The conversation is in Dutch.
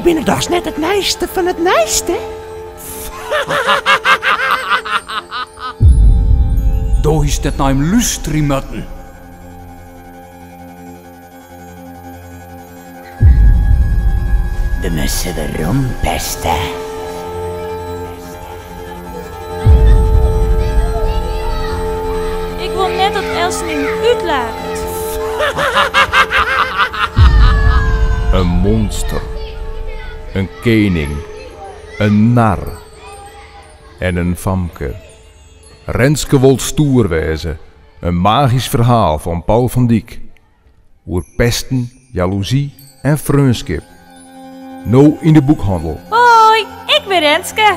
binnen toch net het nijste van het nijste? Daar is het naar hem luisteren moeten. We müssen de rumpesten. Ik wil net dat Elsen in uitlaat. Een monster. Een koning. Een nar. En een famke. Renske wil stoer wezen. Een magisch verhaal van Paul van Dyk. Oer pesten, jaloezie en vreunskip. Nou in de boekhandel. Hoi, ik ben Renske.